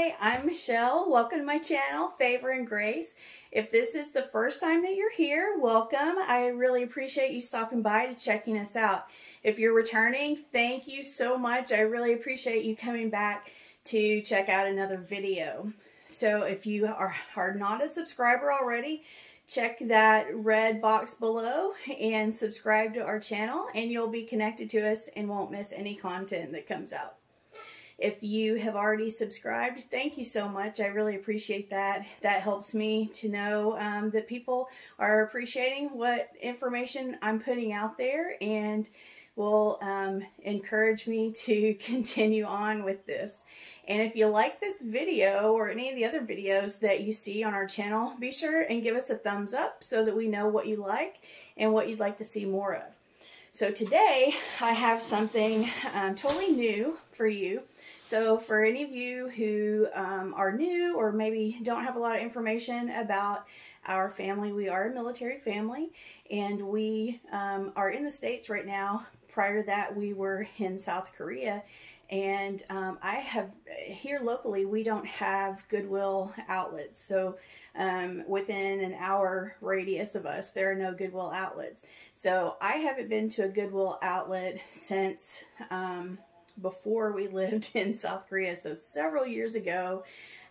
Hi, I'm Michelle. Welcome to my channel, Favor and Grace. If this is the first time that you're here, welcome. I really appreciate you stopping by to checking us out. If you're returning, thank you so much. I really appreciate you coming back to check out another video. So if you are not a subscriber already, check that red box below and subscribe to our channel, and you'll be connected to us and won't miss any content that comes out. If you have already subscribed, thank you so much. I really appreciate that. That helps me to know that people are appreciating what information I'm putting out there, and will encourage me to continue on with this. And if you like this video or any of the other videos that you see on our channel, be sure and give us a thumbs up so that we know what you like and what you'd like to see more of. So today I have something totally new for you. So for any of you who are new or maybe don't have a lot of information about our family, we are a military family, and we are in the States right now. Prior to that, we were in South Korea, and here locally, we don't have Goodwill outlets. So within an hour radius of us, there are no Goodwill outlets. So I haven't been to a Goodwill outlet since before we lived in South Korea, so several years ago.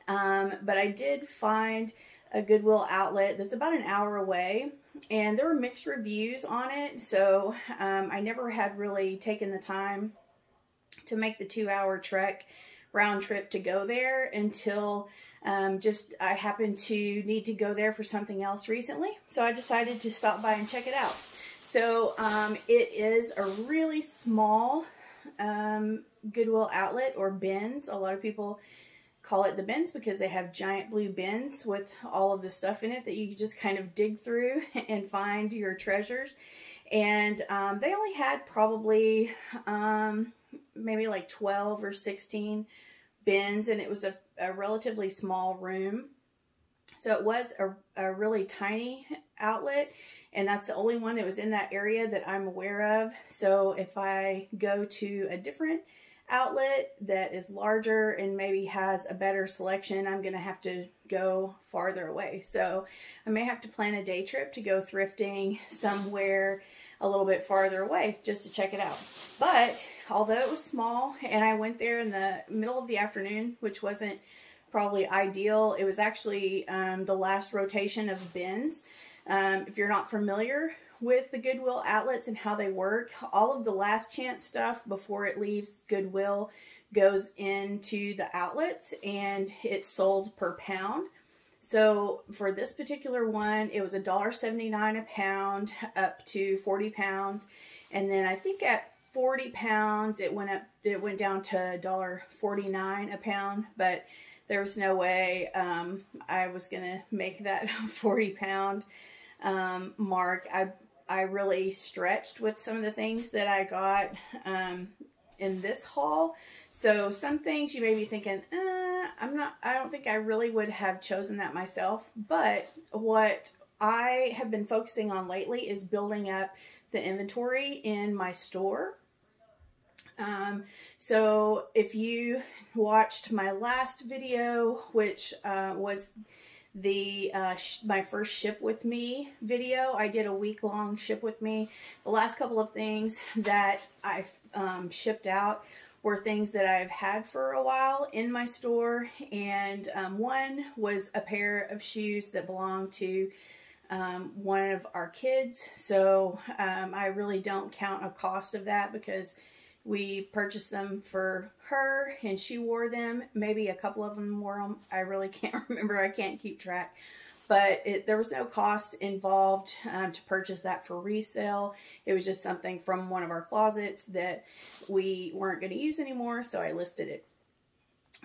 But I did find a Goodwill outlet that's about an hour away, and there were mixed reviews on it, so I never had really taken the time to make the 2-hour trek round trip to go there until I happened to need to go there for something else recently, so I decided to stop by and check it out. So it is a really small Goodwill outlet, or bins. A lot of people call it the bins because they have giant blue bins with all of the stuff in it that you just kind of dig through and find your treasures. And they only had probably maybe like 12 or 16 bins, and it was a relatively small room. So it was a really tiny outlet, and that's the only one that was in that area that I'm aware of. So if I go to a different outlet that is larger and maybe has a better selection, I'm going to have to go farther away. So I may have to plan a day trip to go thrifting somewhere a little bit farther away just to check it out. But although it was small, and I went there in the middle of the afternoon, which wasn't probably ideal, it was actually the last rotation of bins. If you're not familiar with the Goodwill outlets and how they work, all of the last chance stuff before it leaves Goodwill goes into the outlets, and it's sold per pound. So for this particular one, it was $1.79 a pound up to 40 pounds. And then I think at 40 pounds, it went down to $1.49 a pound, but there was no way I was going to make that 40-pound mark. I really stretched with some of the things that I got in this haul. So some things you may be thinking, I don't think I really would have chosen that myself. But what I have been focusing on lately is building up the inventory in my store. So if you watched my last video, which was the my first ship with me video, I did a week-long ship with me. The last couple of things that I've shipped out were things that I've had for a while in my store, and one was a pair of shoes that belonged to one of our kids. So I really don't count a cost of that because we purchased them for her and she wore them. Maybe a couple of them wore them. I really can't remember. I can't keep track. But there was no cost involved to purchase that for resale. It was just something from one of our closets that we weren't going to use anymore, so I listed it.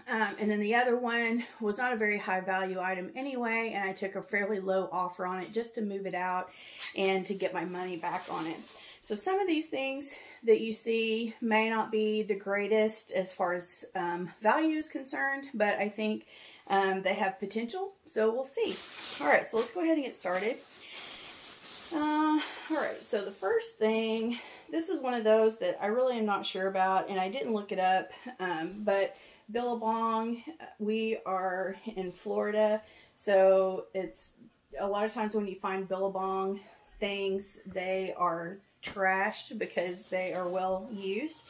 And then the other one was not a very high value item anyway, and I took a fairly low offer on it just to move it out and to get my money back on it. So some of these things that you see may not be the greatest as far as value is concerned, but I think they have potential, so we'll see. All right, so let's go ahead and get started. All right, so the first thing this is one of those that I really am not sure about, and I didn't look it up, but Billabong, we are in Florida, so it's a lot of times when you find Billabong things, they are trashed because they are well used.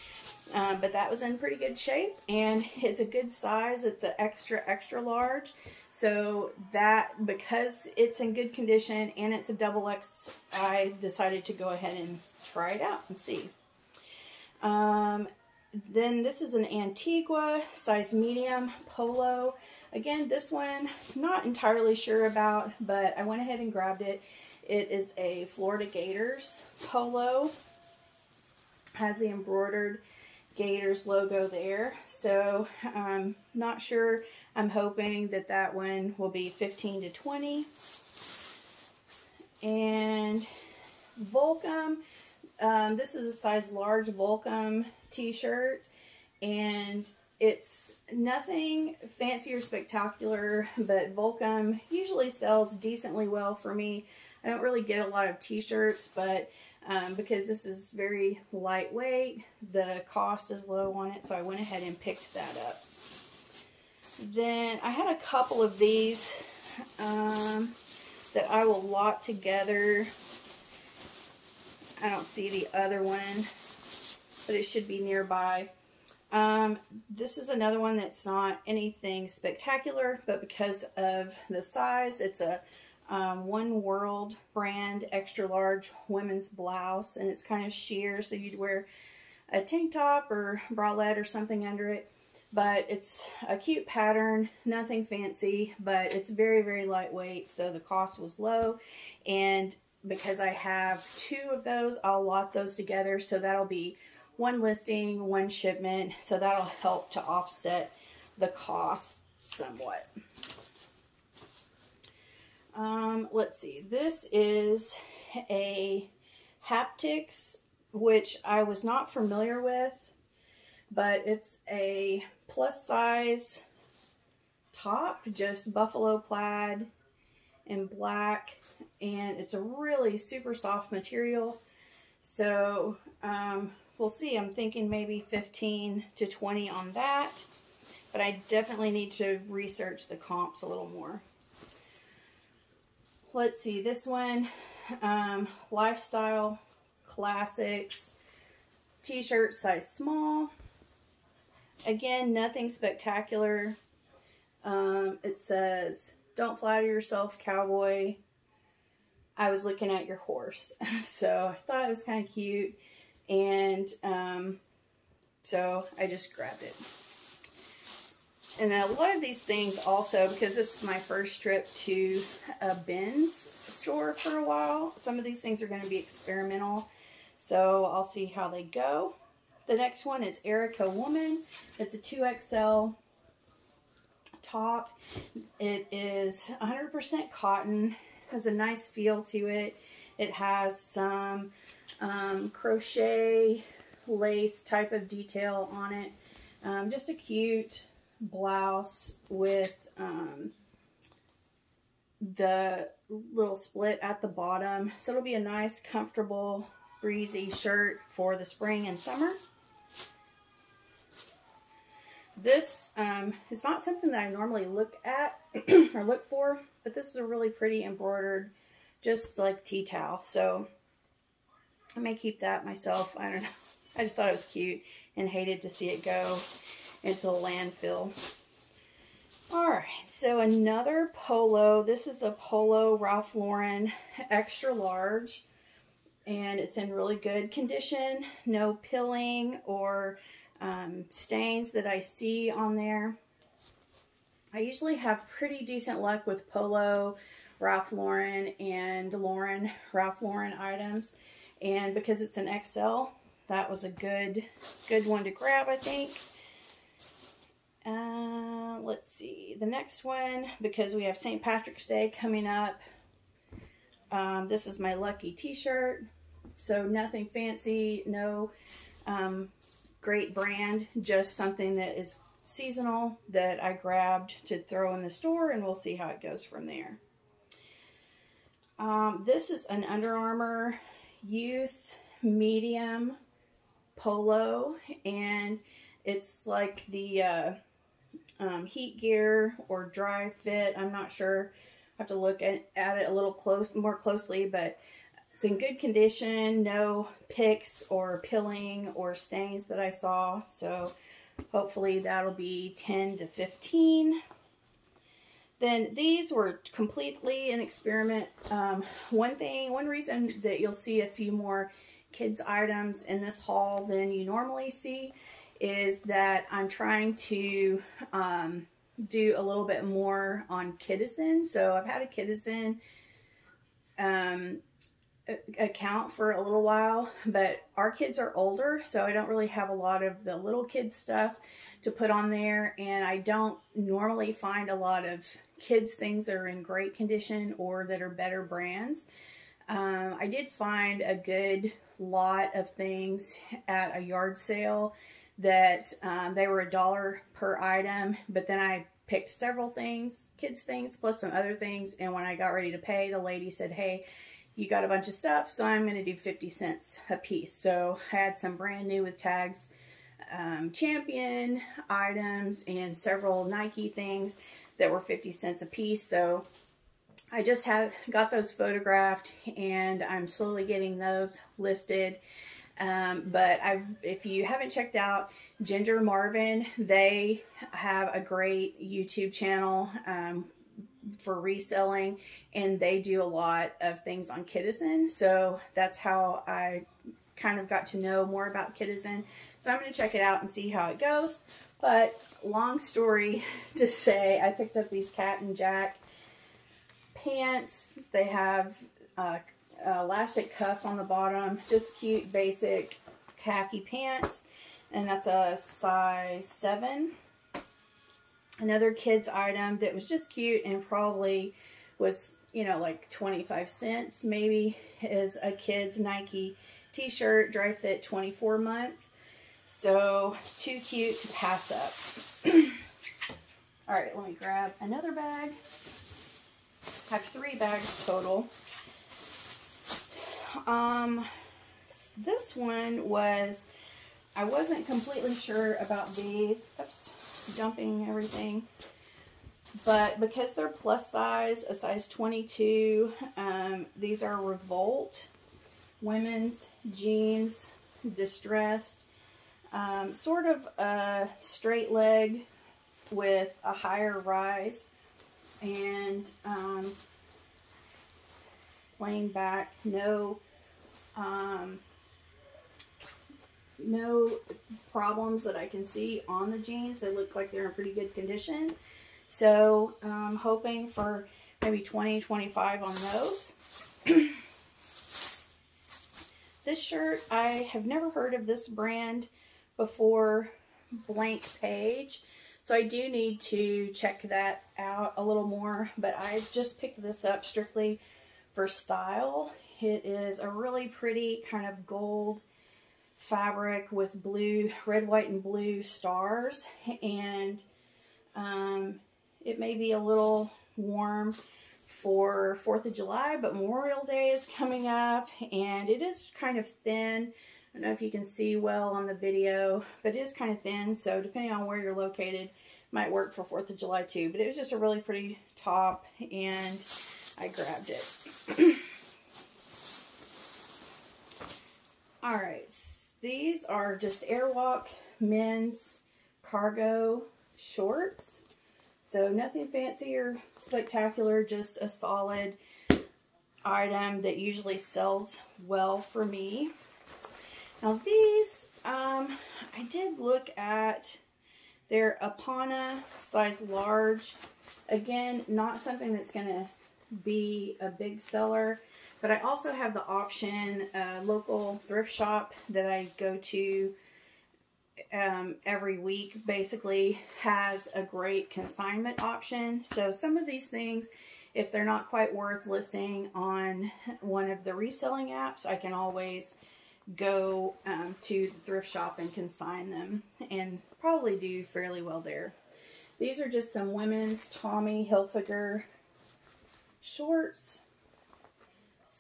But that was in pretty good shape, and it's a good size. It's an extra large. So that, because it's in good condition and it's a double X, I decided to go ahead and try it out and see. Then this is an Antigua, size medium, Polo. Again, this one, not entirely sure about, but I went ahead and grabbed it. It is a Florida Gators Polo. Has the embroidered Gators logo there. So I'm not sure. I'm hoping that that one will be 15 to 20. And Volcom. This is a size large Volcom t-shirt, and it's nothing fancy or spectacular, but Volcom usually sells decently well for me. I don't really get a lot of t-shirts, but because this is very lightweight, the cost is low on it, so I went ahead and picked that up. Then I had a couple of these that I will lot together. I don't see the other one, but it should be nearby. This is another one that's not anything spectacular, but because of the size, it's a One World brand extra large women's blouse, and it's kind of sheer, so you'd wear a tank top or bralette or something under it. But it's a cute pattern, nothing fancy, but it's very lightweight, so the cost was low. And because I have two of those, I'll lot those together, so that'll be one listing, one shipment, so that'll help to offset the cost somewhat. Let's see, this is a Haptics, which I was not familiar with, but it's a plus size top, just buffalo plaid in black, and it's a really super soft material. So we'll see. I'm thinking maybe 15 to 20 on that, but I definitely need to research the comps a little more. Let's see, this one, Lifestyle Classics t-shirt, size small. Again, nothing spectacular. It says, "Don't flatter yourself, cowboy. I was looking at your horse." So I thought it was kind of cute, and so I just grabbed it. And a lot of these things also, because this is my first trip to a Ben's store for a while, some of these things are going to be experimental, so I'll see how they go. The next one is Erica Woman. It's a 2XL top. It is 100% cotton, has a nice feel to it. It has some crochet lace type of detail on it. Just a cute blouse with the little split at the bottom. So it'll be a nice, comfortable, breezy shirt for the spring and summer. This is not something that I normally look at or look for, but this is a really pretty embroidered, just like tea towel. So I may keep that myself. I don't know. I just thought it was cute and hated to see it go into the landfill. Alright, so another Polo. This is a Polo Ralph Lauren extra large, and it's in really good condition. No pilling or stains that I see on there. I usually have pretty decent luck with Polo, Ralph Lauren, and Ralph Lauren items, and because it's an XL, that was a good one to grab, I think. Let's see, the next one, because we have St. Patrick's Day coming up, this is my Lucky t-shirt, so nothing fancy, no great brand, just something that is seasonal that I grabbed to throw in the store, and we'll see how it goes from there. This is an Under Armour Youth medium Polo, and it's like the heat gear or dry fit. I'm not sure. I have to look at it a little more closely, but it's in good condition. No picks or pilling or stains that I saw. So hopefully that'll be 10 to 15. Then these were completely an experiment. One reason that you'll see a few more kids items in this haul than you normally see is that I'm trying to do a little bit more on Kidizen. So I've had a Kidizen account for a little while, but our kids are older, so I don't really have a lot of the little kids stuff to put on there, and I don't normally find a lot of kids things that are in great condition or that are better brands. I did find a good lot of things at a yard sale that they were $1 per item, but then I picked several things, kids things, plus some other things, and when I got ready to pay, the lady said, hey, you got a bunch of stuff, so I'm going to do 50 cents a piece. So I had some brand new with tags, Champion items, and several Nike things that were 50 cents a piece. So I just got those photographed, and I'm slowly getting those listed. But if you haven't checked out Ginger Marvin, they have a great YouTube channel for reselling, and they do a lot of things on Kidizen. So that's how I kind of got to know more about Kidizen. So I'm going to check it out and see how it goes. But long story to say, I picked up these Cat and Jack pants. They have elastic cuff on the bottom, just cute basic khaki pants, and that's a size 7. Another kids item that was just cute and probably was, you know, like 25 cents maybe, is a kids Nike t-shirt, dry fit, 24 month. So too cute to pass up. All right, let me grab another bag. I have 3 bags total. This one was, I wasn't completely sure about these. Oops, dumping everything. But because they're plus size, a size 22, these are Revolt women's jeans, distressed, sort of a straight leg with a higher rise, and plain back, no problems that I can see on the jeans. They look like they're in pretty good condition. So I'm hoping for maybe 20, 25 on those. This shirt, I have never heard of this brand before, Blank Page. So I do need to check that out a little more, but I just picked this up strictly for style. It is a really pretty kind of gold fabric with blue, red, white, and blue stars, and it may be a little warm for 4th of July, but Memorial Day is coming up, and it is kind of thin. I don't know if you can see well on the video, but it is kind of thin, so depending on where you're located, might work for 4th of July too. But it was just a really pretty top, and I grabbed it. Alright, these are just Airwalk men's cargo shorts. So nothing fancy or spectacular, just a solid item that usually sells well for me. Now these, I did look at their Apana size large. Again, not something that's going to be a big seller, but I also have the option, local thrift shop that I go to every week basically has a great consignment option. So some of these things, if they're not quite worth listing on one of the reselling apps, I can always go to the thrift shop and consign them and probably do fairly well there. These are just some women's Tommy Hilfiger shorts.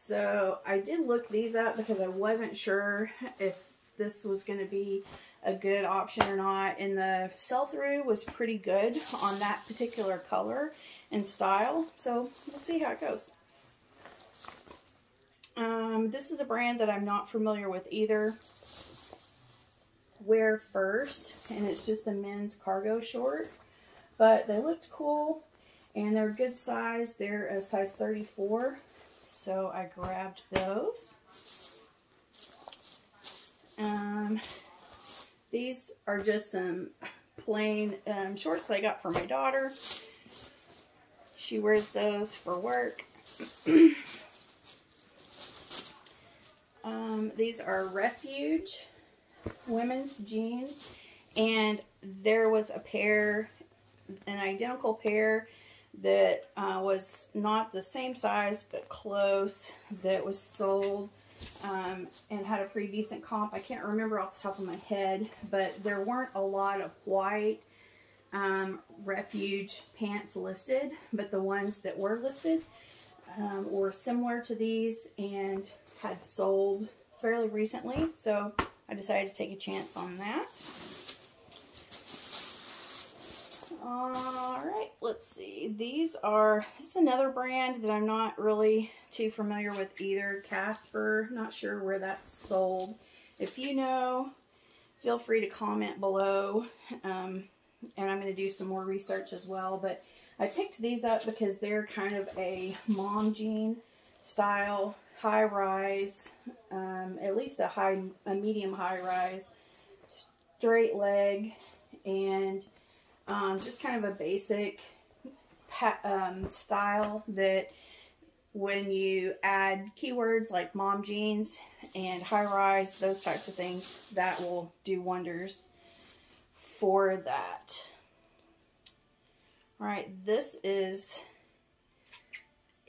So I did look these up because I wasn't sure if this was going to be a good option or not, and the sell-through was pretty good on that particular color and style, so we'll see how it goes. This is a brand that I'm not familiar with either. Wear First, and it's just a men's cargo short, but they looked cool and they're good size. They're a size 34, so I grabbed those. These are just some plain shorts that I got for my daughter. She wears those for work. These are Refuge women's jeans, and there was a pair, an identical pair that was not the same size but close, that was sold and had a pretty decent comp. I can't remember off the top of my head, but there weren't a lot of white Refuge pants listed, but the ones that were listed were similar to these and had sold fairly recently, so I decided to take a chance on that. Alright, let's see. This is another brand that I'm not really too familiar with either. Casper, not sure where that's sold. If you know, feel free to comment below. And I'm going to do some more research as well. But I picked these up because they're kind of a mom jean style, high rise, at least a medium high rise, straight leg, and just kind of a basic style that when you add keywords like mom jeans and high rise, those types of things, that will do wonders for that. Alright, this is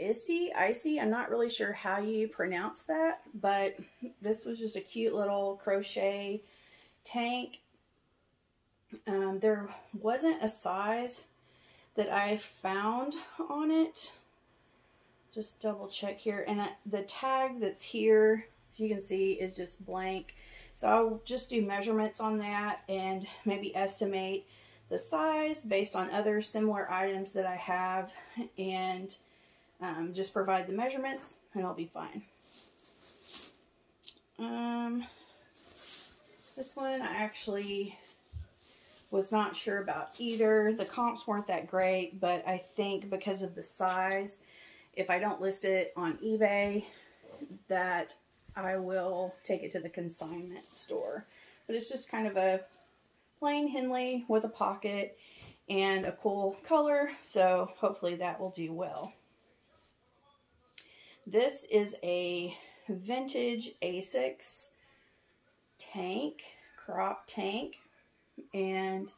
Icy. I'm not really sure how you pronounce that, but this was just a cute little crochet tank. There wasn't a size that I found on it. Just double check here, and the tag that's here, as you can see, is just blank. So I'll just do measurements on that and maybe estimate the size based on other similar items that I have, and just provide the measurements and I'll be fine. This one I actually was not sure about either. The comps weren't that great, but I think because of the size, if I don't list it on eBay, that I will take it to the consignment store. But it's just kind of a plain Henley with a pocket and a cool color, so hopefully that will do well. This is a vintage Asics tank, crop tank, and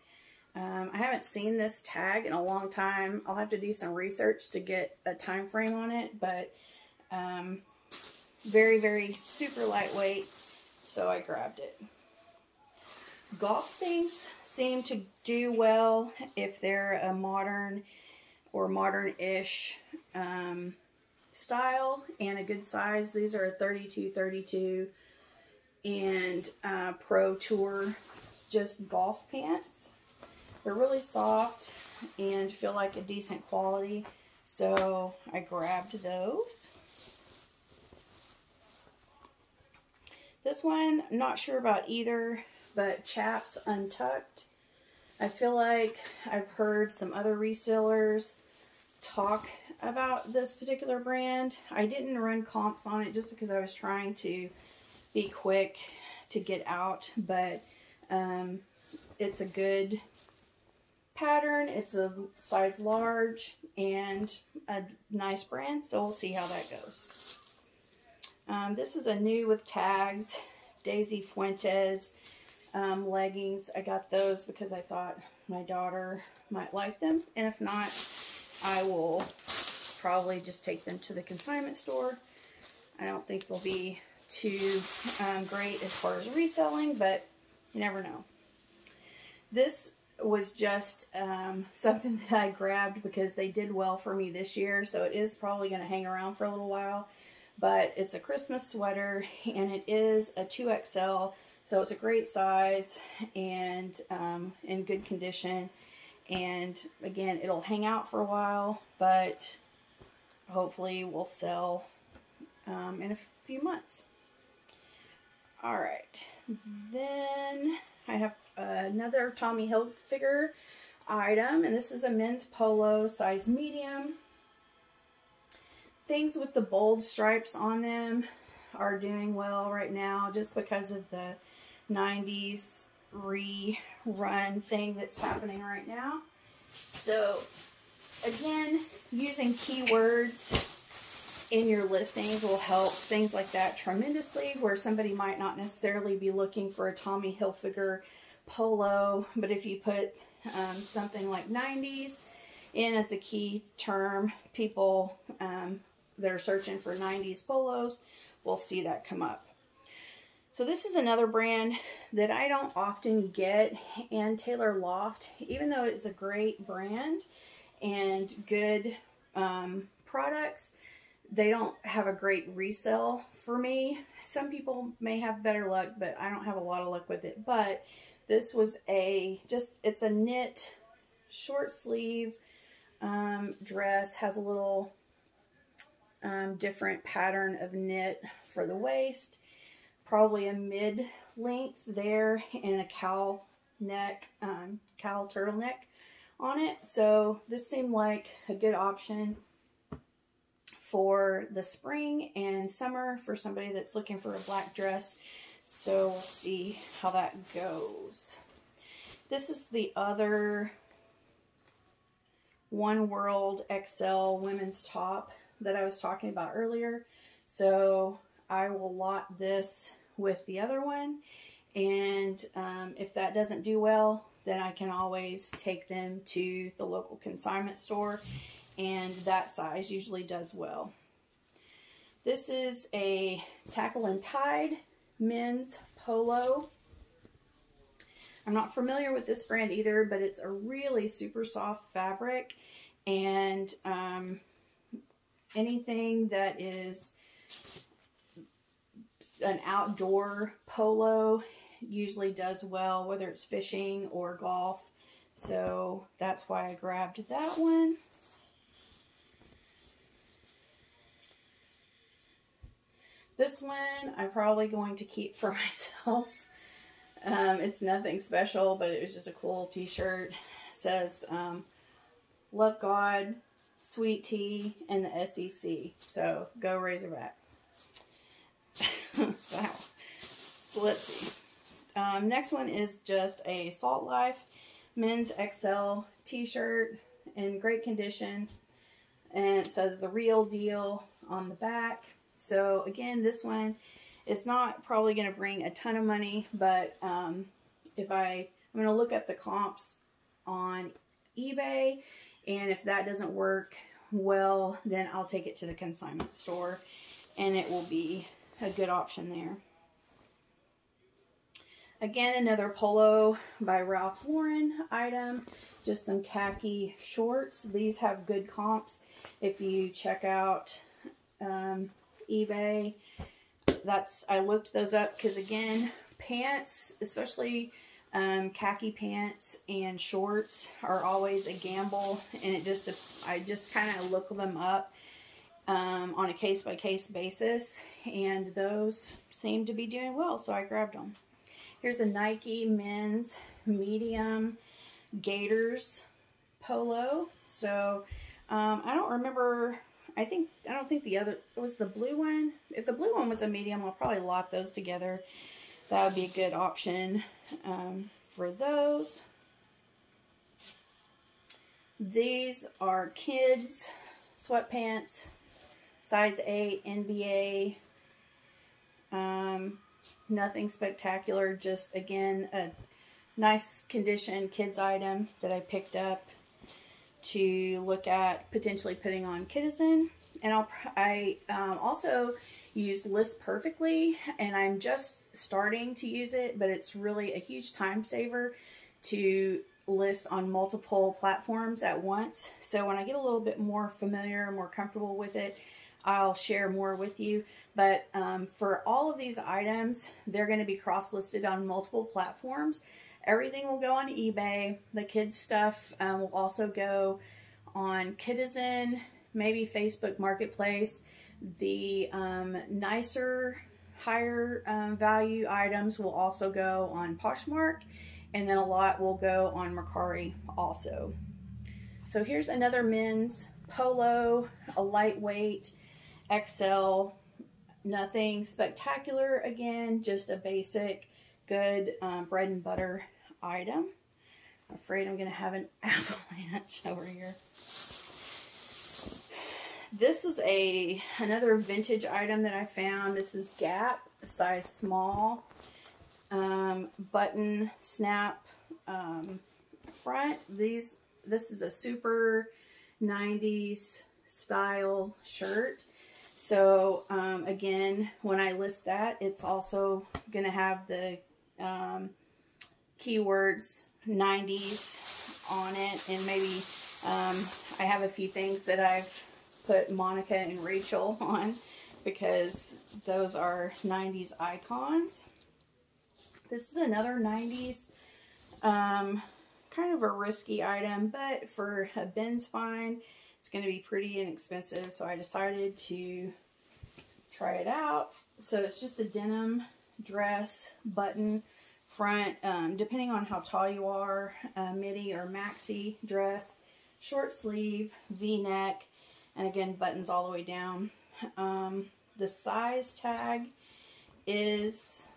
I haven't seen this tag in a long time. I'll have to do some research to get a time frame on it, but very, very super lightweight, so I grabbed it. Golf things seem to do well if they're a modern or modern-ish style and a good size. These are a 32 and Pro Tour just golf pants. They're really soft and feel like a decent quality, so I grabbed those. This one, I'm not sure about either, but Chaps Untucked. I feel like I've heard some other resellers talk about this particular brand. I didn't run comps on it just because I was trying to be quick to get out, but it's a good pattern. It's a size large and a nice brand, so we'll see how that goes. This is a new with tags, Daisy Fuentes leggings. I got those because I thought my daughter might like them, and if not, I will probably just take them to the consignment store. I don't think they'll be too great as far as reselling, but you never know. This was just something that I grabbed because they did well for me this year, so it is probably going to hang around for a little while. but it's a Christmas sweater, and it is a 2XL, so it's a great size and in good condition. And again, it'll hang out for a while, but hopefully will sell in a few months. All right, then I have another Tommy Hilfiger item, and this is a men's polo, size medium. Things with the bold stripes on them are doing well right now just because of the 90s rerun thing that's happening right now. So again, using keywords in your listings will help things like that tremendously, where somebody might not necessarily be looking for a Tommy Hilfiger polo, but if you put something like 90s in as a key term, people that are searching for 90s polos will see that come up. So this is another brand that I don't often get, and Taylor Loft, even though it's a great brand and good products, they don't have a great resell for me. Some people may have better luck, but I don't have a lot of luck with it. But this was it's a knit short sleeve dress, has a little different pattern of knit for the waist, probably a mid length there, and a cowl turtleneck on it. So this seemed like a good option for the spring and summer for somebody that's looking for a black dress. So we'll see how that goes. This is the other One World XL women's top that I was talking about earlier. So I will lot this with the other one, and if that doesn't do well, then I can always take them to the local consignment store, and that size usually does well. This is a Tackle and Tide men's polo. I'm not familiar with this brand either, but it's a really super soft fabric, and anything that is an outdoor polo usually does well, whether it's fishing or golf. So that's why I grabbed that one. This one I'm probably going to keep for myself. It's nothing special, but it was just a cool t-shirt. It says, love God, sweet tea, and the SEC. So go Razorbacks. Wow. So let's see. Next one is just a Salt Life men's XL t-shirt in great condition, and it says the real deal on the back. So again, this one is not probably going to bring a ton of money, but I'm going to look up the comps on eBay, and if that doesn't work well, then I'll take it to the consignment store, and it will be a good option there. Again, another Polo by Ralph Lauren item, just some khaki shorts. These have good comps. If you check out eBay, I looked those up because, again, pants, especially khaki pants and shorts, are always a gamble, and I just kind of look them up on a case-by-case basis, and those seem to be doing well, so I grabbed them. Here's a Nike men's medium Gators polo. So I don't remember. I don't think the other, it was the blue one. If the blue one was a medium, I'll probably lot those together. That would be a good option for those. These are kids sweatpants, size 8, NBA. Nothing spectacular, just again a nice condition kids item that I picked up to look at potentially putting on Kidison. And I also use List Perfectly, and I'm just starting to use it, but it's really a huge time saver to list on multiple platforms at once. So when I get a little bit more familiar, more comfortable with it, I'll share more with you. But for all of these items, they're going to be cross-listed on multiple platforms. Everything will go on eBay. The kids' stuff will also go on Kidizen, maybe Facebook Marketplace. The nicer, higher value items will also go on Poshmark, and then a lot will go on Mercari also. So here's another men's polo, a lightweight XL, nothing spectacular. Again, just a basic, good bread and butter item. I'm afraid I'm going to have an avalanche over here. This was another vintage item that I found. This is Gap, size small, button snap front. This is a super 90s style shirt. So again, when I list that, it's also going to have the keywords 90s on it, and maybe I have a few things that I've put Monica and Rachel on because those are 90s icons. This is another 90s kind of a risky item, but for a bin's find, it's going to be pretty inexpensive, so I decided to try it out. So it's just a denim dress, button front, depending on how tall you are, midi or maxi dress, short sleeve, V-neck, and again, buttons all the way down. The size tag is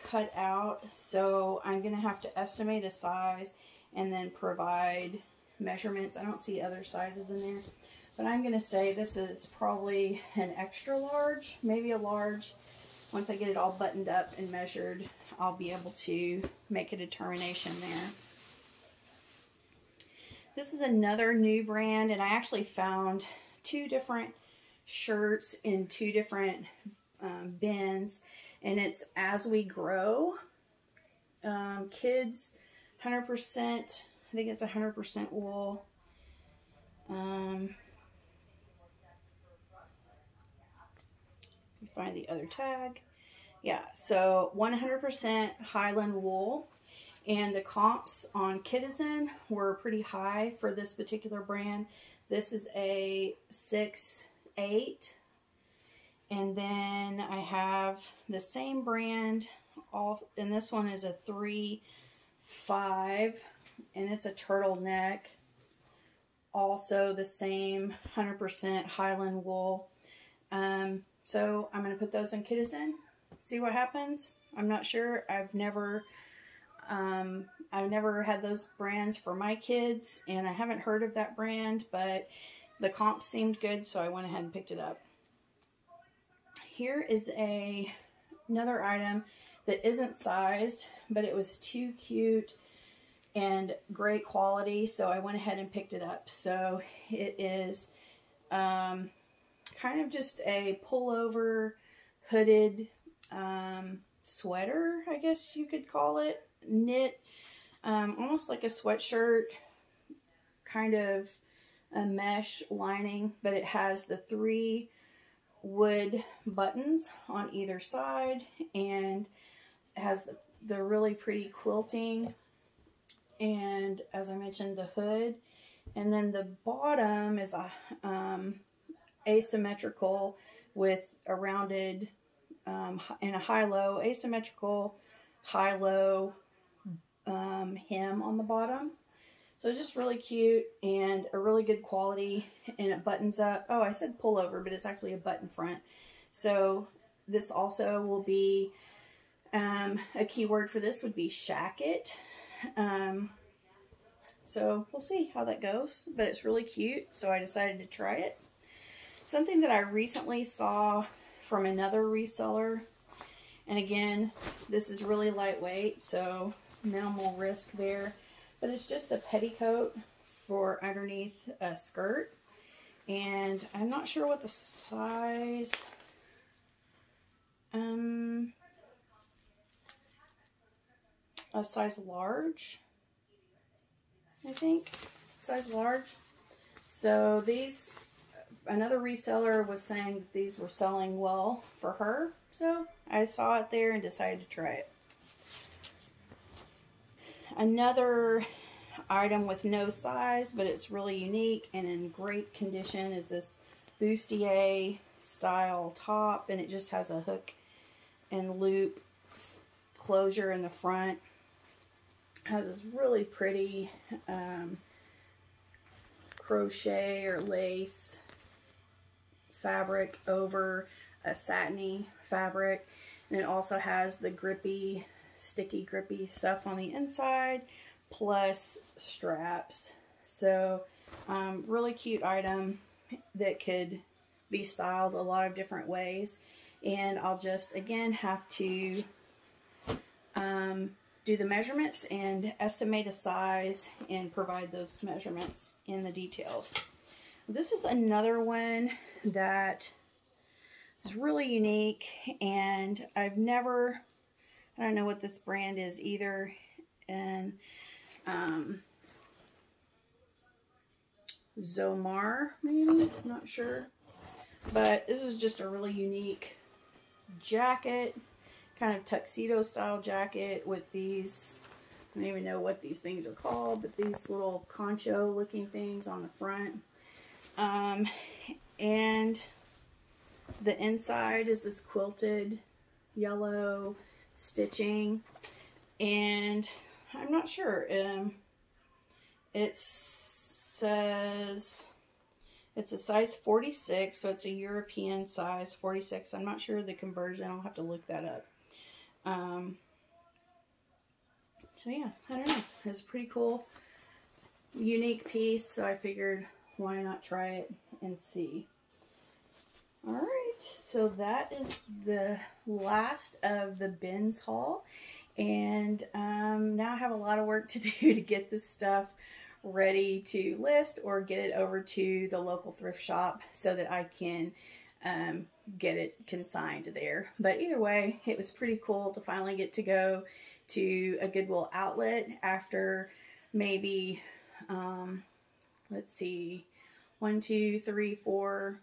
cut out, so I'm going to have to estimate a size and then provide measurements. I don't see other sizes in there, but I'm going to say this is probably an extra large, maybe a large. Once I get it all buttoned up and measured, I'll be able to make a determination there. This is another new brand, and I actually found two different shirts in two different bins, and it's As We Grow. Kids, 100%, I think it's 100% wool. You find the other tag. Yeah, so 100% Highland wool. And the comps on Kidizen were pretty high for this particular brand. This is a 6.8. And then I have the same brand, and this one is a 3.5, and it's a turtleneck. Also the same 100% Highland wool. So I'm going to put those in Kidizen, see what happens. I'm not sure. I've never had those brands for my kids, and I haven't heard of that brand, but the comps seemed good, so I went ahead and picked it up. Here is another item that isn't sized, but it was too cute and great quality, so I went ahead and picked it up. So it is kind of just a pullover hooded sweater, I guess you could call it, knit, almost like a sweatshirt, kind of a mesh lining, but it has the 3 wood buttons on either side, and it has the really pretty quilting, and as I mentioned, the hood, and then the bottom is a asymmetrical with a rounded and a high-low, asymmetrical high-low hem on the bottom. So it's just really cute and a really good quality, and it buttons up. Oh, I said pullover, but it's actually a button front. So this also will be, a keyword for this would be shacket. So we'll see how that goes, but it's really cute, so I decided to try it. Something that I recently saw from another reseller, and again, this is really lightweight, so minimal risk there, but it's just a petticoat for underneath a skirt, and I'm not sure what the size, a size large, I think, size large. So these another reseller was saying that these were selling well for her, so I saw it there and decided to try it. Another item with no size, but it's really unique and in great condition, is this bustier style top, and it just has a hook and loop closure in the front. Has this really pretty crochet or lace fabric over a satiny fabric, and it also has the grippy, sticky grippy stuff on the inside plus straps. So really cute item that could be styled a lot of different ways, and I'll just again have to do the measurements and estimate a size and provide those measurements in the details. This is another one that is really unique, and I don't know what this brand is either, and Zomar maybe, I'm not sure, but this is just a really unique jacket, kind of tuxedo style jacket with these, I don't even know what these things are called, but these little concho looking things on the front. And the inside is this quilted yellow stitching, and I'm not sure, it says it's a size 46, so it's a European size 46. I'm not sure the conversion, I'll have to look that up. So yeah, I don't know. It's a pretty cool, unique piece, so I figured why not try it and see. Alright, so that is the last of the bins haul, and now I have a lot of work to do to get this stuff ready to list or get it over to the local thrift shop so that I can get it consigned there. But either way, it was pretty cool to finally get to go to a Goodwill outlet after maybe, let's see, 1, 2, 3, 4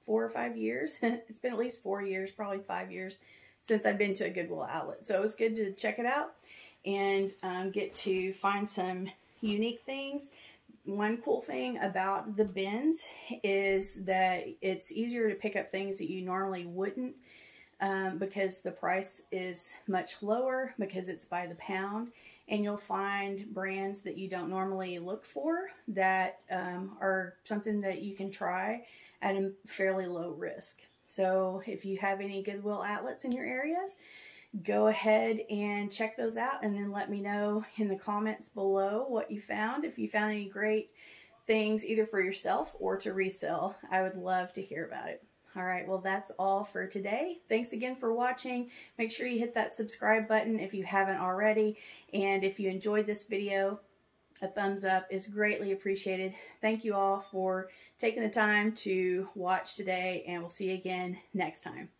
or 5 years. It's been at least 4 years, probably 5 years since I've been to a Goodwill outlet. So it was good to check it out and get to find some unique things. One cool thing about the bins is that it's easier to pick up things that you normally wouldn't, because the price is much lower because it's by the pound, and you'll find brands that you don't normally look for that are something that you can try at a fairly low risk. So if you have any Goodwill outlets in your areas, go ahead and check those out, and then let me know in the comments below what you found. If you found any great things either for yourself or to resell, I would love to hear about it. All right, well, that's all for today. Thanks again for watching. Make sure you hit that subscribe button if you haven't already, and if you enjoyed this video, a thumbs up is greatly appreciated. Thank you all for taking the time to watch today, and we'll see you again next time.